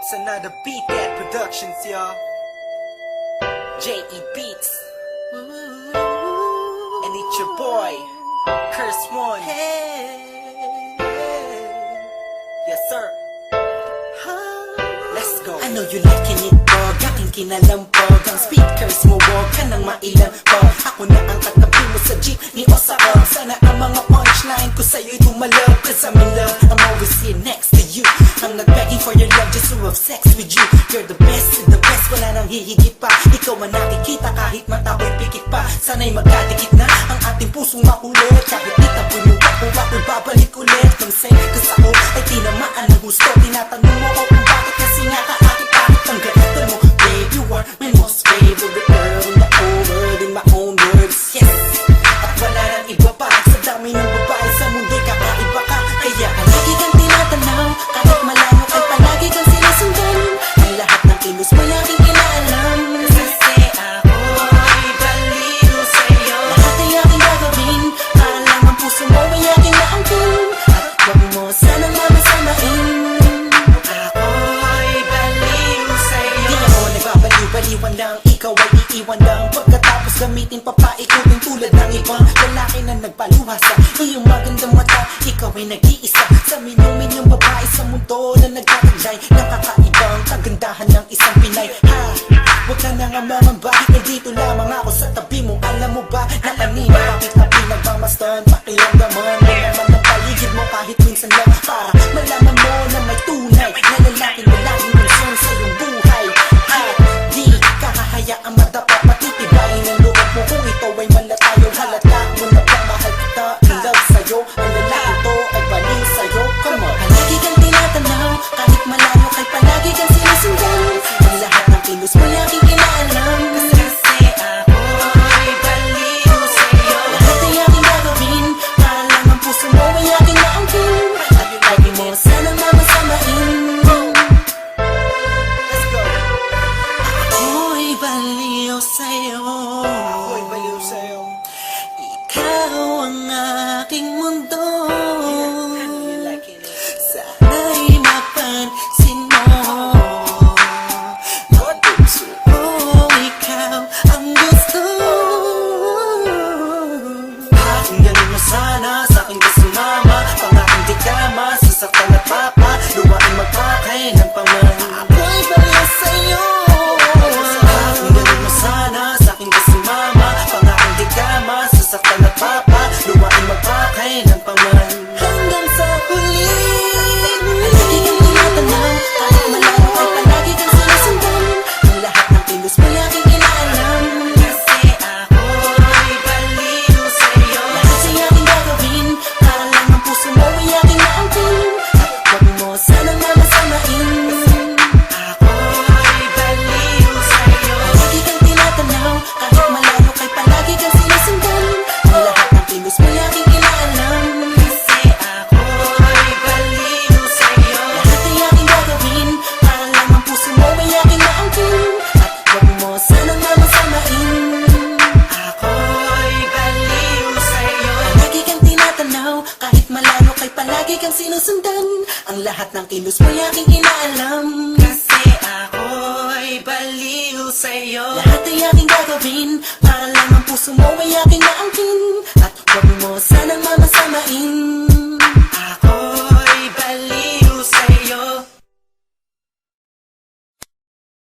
It's another Beat That Productions, y'all. J.E. Beats. And it's your boy, Curse One. Yes, sir. Let's go. I know you liking it, dog. Aking kinalampog. Ang speakers mo, wag ka nang mailang pag. Ako na ang katabi mo sa jeep ni Osaka. Sana ang mga punchline ko sa'yo'y tumalab. Cause I'm in love, I'm always here next to you. I'm not begging for your love, just to have sex with you. You're the best, wala nang hihigit pa. Ikaw ang nakikita kahit mata ko'y pikit pa. Sana'y magkadikit na ang ating pusong makulit. Kahit di tapoy mo ako, ako'y babalik ulit. Nang say, cause ako ay tinamaan ng gusto. Tinatanong mo ko kung bakit kasi nga kaakit-akit ang ganito mo. Babe, you are my most favorite girl in the whole world, in my own words, yes. At wala nang iba pa sa dami ng babae sa mundo'y kakaiba ka. Kaya lagi kang tinatanaw, kahit malayo ay palagi kang sinusundan. Ang lahat ng kilos mo laging inaalam. Kasi ako'y baliw sa'yo. Lahat ay aking gagawin, para lang ang puso mo ay aking naangkin. At huwag mo sanang mamasamain. Ako'y baliw sa'yo. Di ako nagbabaliw-baliwan lang, ikaw ay iiwan lang. Pagkatapos gamitin pa paikutin tulad ng ibang lalaki na nagpaluha sa iyong magandang mata. Ikaw ay nag-iisa sa minuminyong babae sa mundo na nagtataglay ng kakaibang kagandahan ng isang Pinay. Ha! Huwag ka na nga mangamba, eh dito lamang ako sa tabi mo. Alam mo ba na kanina bakit na pinagmamasdan? Pakiramdaman mo naman ang paligid mo kahit minsan lang, para malaman mo na may tunay na lalaking laging concern sa iyong buhay. At di kakahayaang madapa, patitibayin ang loob mo kung ito ay malatayo. Halata mo na ba mahal kita, in love sa'yo. Ang lalaki to ay baliw sa'yo. Come on. Palagi kang tinatanaw, kahit malayo kay palagi kang sinusundan. Ang lahat ng kilos mo laging inaalam. Kasi ako'y baliw sa'yo. Lahat ay aking gagawin, para lang ang puso mo ay aking naangkin. At lagi mo sanang mamasamain. Let's go. Ako'y baliw sa'yo. Ako'y baliw sa'yo. Ikaw ang aking mundo. You like it? Sana'y mapansin mo. Puso ko, ikaw ang gusto. Pakinggan mo sana sa aking kasumama. Pangaking di kama, sasaktan at papa. Luwain magpakay ng paman. Ako'y baliw sa'yo. Pakinggan mo sana sa aking kasumama. Pangaking di kama, sasaktan at papa. Luwain magpakay ng paman. Hanggang sa huli. Palagi kang tinatanaw, kahit malayo ay palagi kang sinusundan. Ang lahat ng kilos mo laging inaalam. Kasi ako'y baliw sa'yo. Lahat ay aking gagawin, para lang ang puso mo ay aking naangkin. At huwag mo sanang mamasamain. Ako'y baliw sa'yo. Palagi kang tinatanaw, kahit malayo kay palagi kang sinusundan. Ang lahat ng kilos mo laging inaalam. Kasi ako'y baliw sa'yo. Lahat ay aking gagawin, para lang ang puso mo ay aking naangkin. At huwag mo sanang mamasamain. Ako'y baliw sa'yo. Palagi kang tinatanaw, kahit malayo kay palagi kang sinusundan. Ang lahat ng kilos mo ay aking inaalam. Kasi ako'y baliw sa'yo. Lahat ay aking gagawin, para lang ang puso mo ay aking naangkin. At huwag mo sanang mamasamain.